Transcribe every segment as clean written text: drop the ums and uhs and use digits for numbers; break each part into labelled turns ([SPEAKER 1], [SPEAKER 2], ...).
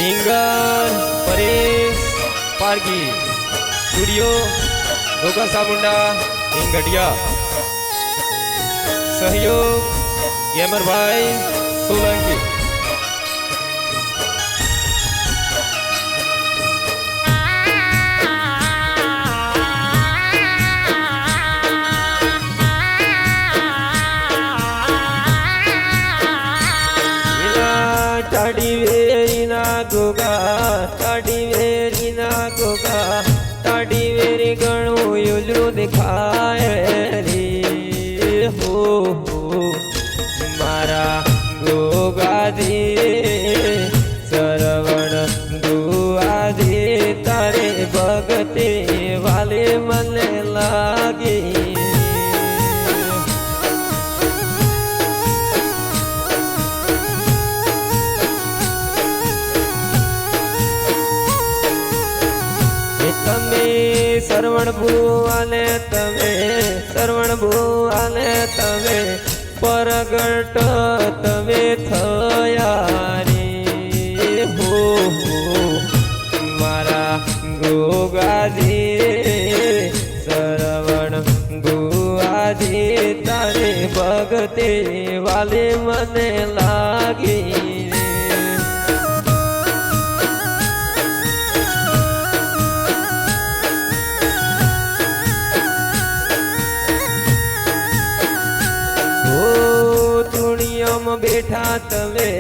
[SPEAKER 1] Singer Paresh Pargi, studio Goga Samunda Hingdia. सहयोग गेमर भाई सोलंकी। टाडी वेरीना गोगा, टाडी वेरीना गोगा, टाडी वेरी गणो योजरो दिखाए रे हो मारा गोगा दे सरवण दुआ दे तारे भगते वाले मन लागे। तमे सरवण भुवाने तमे सरवण भुवाने तमे परगट तमे थया रे हो मारा गोगाजी सरवण गुआजी तारे भगते वाले मने लागी। બેઠા તમે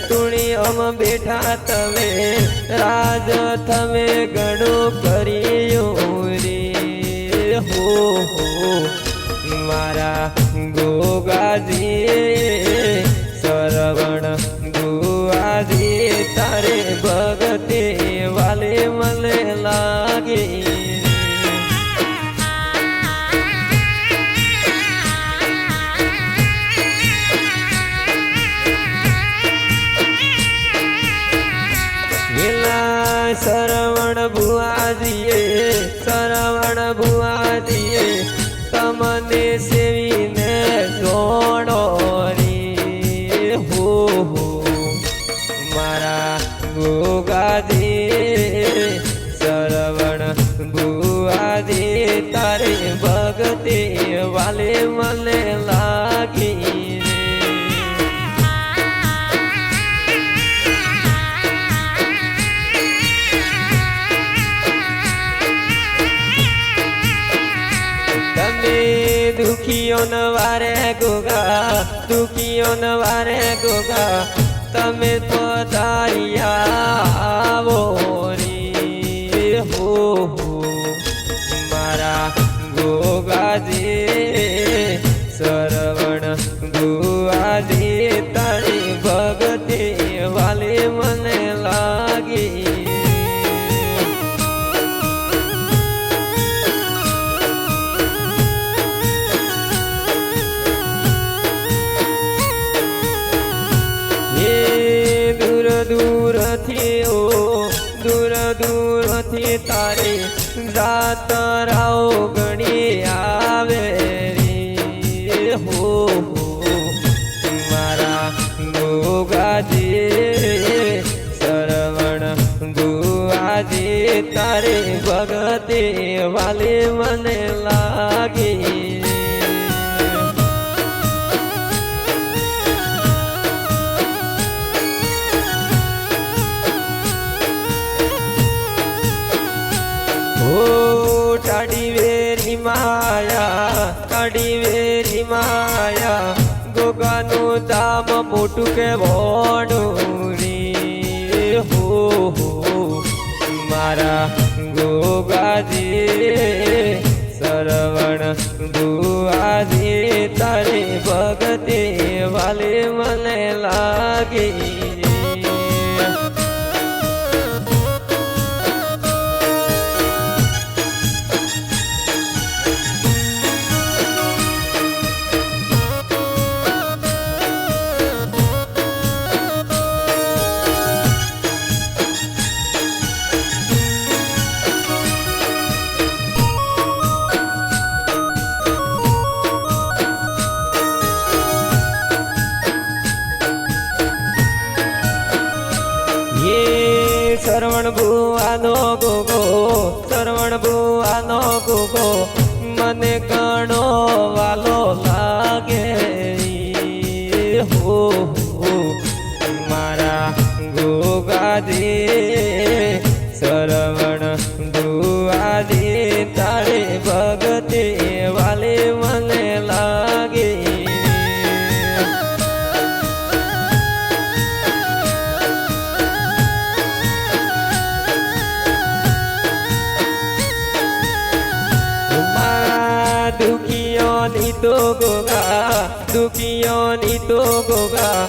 [SPEAKER 1] તુણીઓમ બેઠા તમે રાજ તમે ઘણું કર્યું રે હો મારા ગોગાજી સરવણ ગુઆજી તારે ભગતે વાલે મને લાગે। सरवण बुआदिए सरवण बुआदिए तमने सेवीने जोड़ो रे हो मारा गोगाजी सरवण बुआदी तारे भगते वाले मने लागी। दुखियों नवारे गोगा दुखियों नवारे गोगा तमे पधारिया आवो रे हो मारा गोगाजी सरवण गुआजी तारी भगते वाले मने लागी। दूर दूर थी तारे जातराओ गणी आवे रे हो मारा गोगाजी सरवण गुआजी तारे भगते वाले मने लागे। टाडी वेरी माया टाडी वेरी माया गोगानु दाम मोटू के बोडू रे हो मारा गोगाजी सरवण गुआजी तारे भगते वाले मने लागे। સરવણ બુઆનો ગુગો મને ઘણો વાલો લાગે હો મારા ગોગાજી સરવણ બુઆજી તારે ભગતે વાલે મને લાગે દુખિયોની તો ગોગા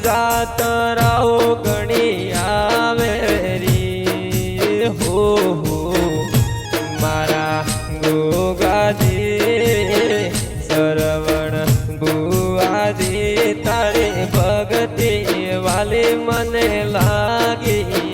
[SPEAKER 1] જાતરાઓ ઘણી આવે રી હો મારા ગોગાજી સરવણ બુઆજી તારે ભગતે વાલે મને લાગી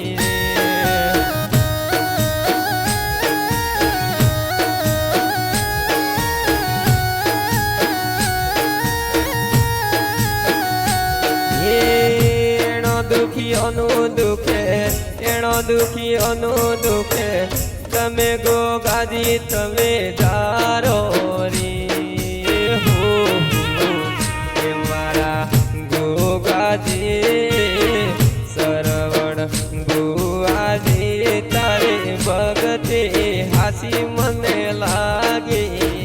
[SPEAKER 1] દુખીઓનું દુખે તમે ગોગાજી તમે ધારો રી હો મારા ગોગાજી સરવણ બુઆજી તારે ભગતે હાસી મને લાગી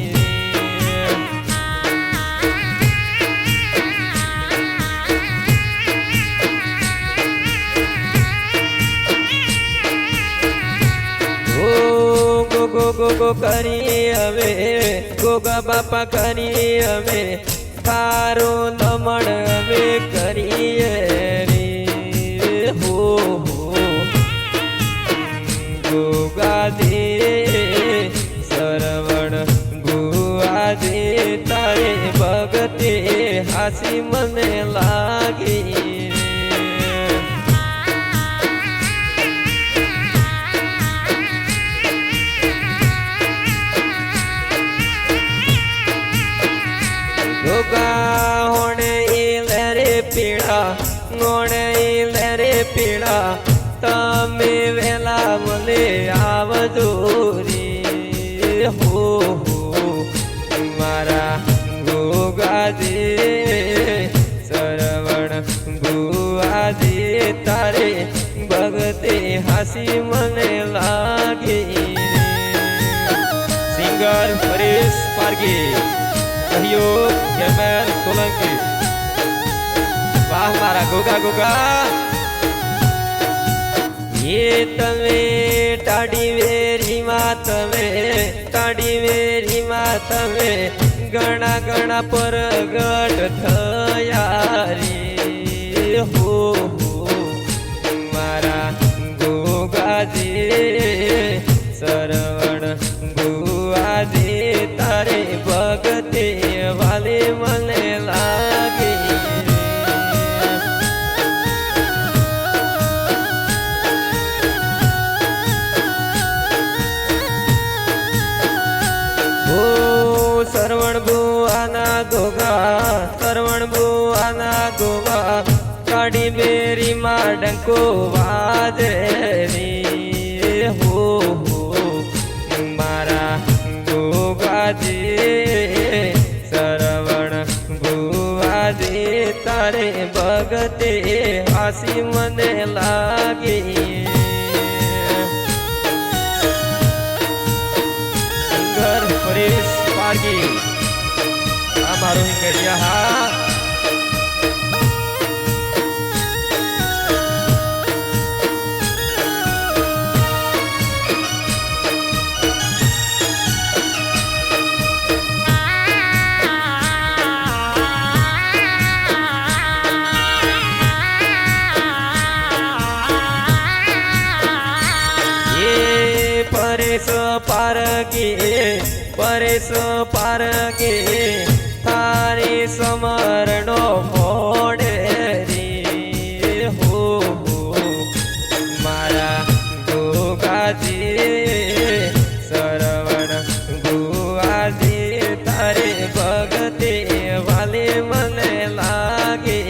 [SPEAKER 1] ગોગો કરી હવે ગોગા બાપા કરી હવે તારો નમણ હવે કરીએ રે હો ગોગાજી સરવણ બુઆજી તારે ભગતે હાસી મને લાગી પીડા તમે વેલા મને આવજો રે હો મારા ગોગાજી સરવણ બુઆજી તારે ભગતે હાસી મને લાગી સિંગર પરેશ પારગી સહયોગ કેમેર સોલંકી વાહ મારા ગોગા ગોગા ये तमे टाड़ी वेरी मात में गणा गणा पर गट थयारी हो मारा गोगाजी सरवण बुआजी तारे भगते वाले મને લાગે સરવણ બુઆના ગોગા કાઢી બેરી માં ડંકો વાજે રે હો મારા ગોગાજી સરવણ બુઆજી તારે ભગતે હાસી મને લાગી સિંગર પરેશ પારગી मारो हिंगड़िया हा परेश पारगे तारे समरणो मोड़े रे हो मारा गोगाजी सरवण गुआजी तारे भगते वाले मने लागे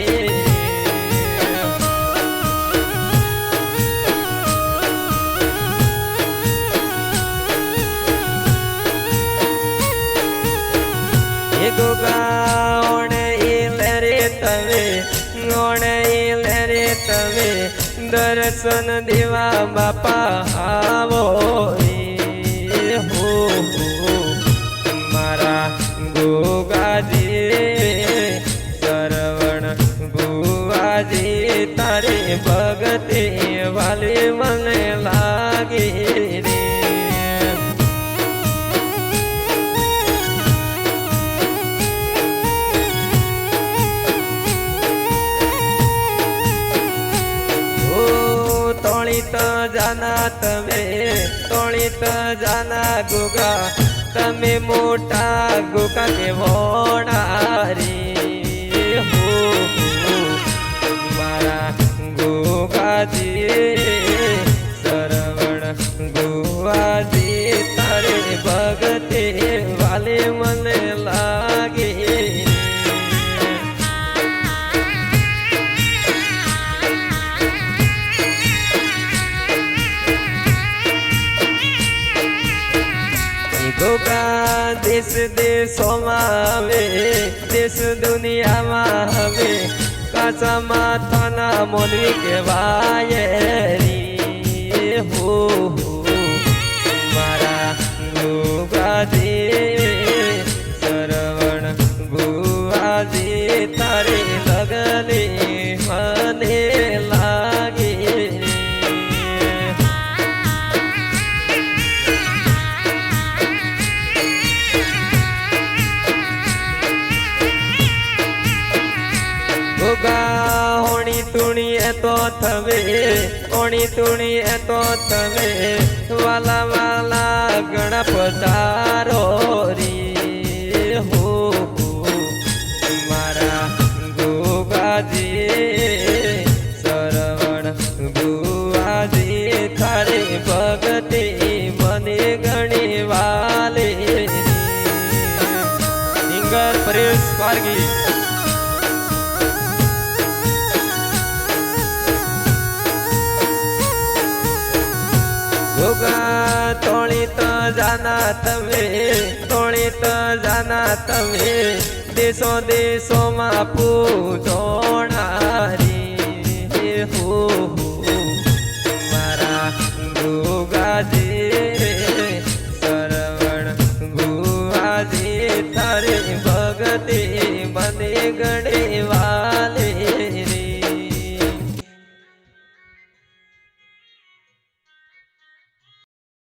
[SPEAKER 1] ગોગા ઓણે ઇલે રે તમે ઓણે ઇલે રે તમે દર્શન દેવા બાપા આવો હો મારા ગોગાજી સરવણ ગુવાજી તારે ભગતે વાલે મને લાગે રે તોળિત જાના તમે તોળિત જાના ગોગા તમે મોટા ગોગા કેવોણારી હો મારા ગોગાજી સરવણ ગોવાજી તારે ભગતે વાલે મને લાગે ગોગા દેશ દેશોમાં હવે દેશ દુનિયામાં હવે કાચા માથાના મોલવી કહેવાય રે હો મારા ગોગાજી સરવણ ગુવાજી તારે લગને મને લાગે ગોગા હોણી તુણી એ તો થવે હોણી તુણી એ તો થવે વાલા વાલા ગણપ તારો રે હો મારા ગોગાજી સરવણ ગુવાજી તારે ભગતે મને ગણી વાલે સિંગર પરેશ માર્ગી ગોગા તોળિત જાના તમે તોળિત જાના તમે દેશો દેશોમાં પૂજોણારી હો મારા ગોગાજી સરવણ ગુવાજી તારે ભગતે મને ગણે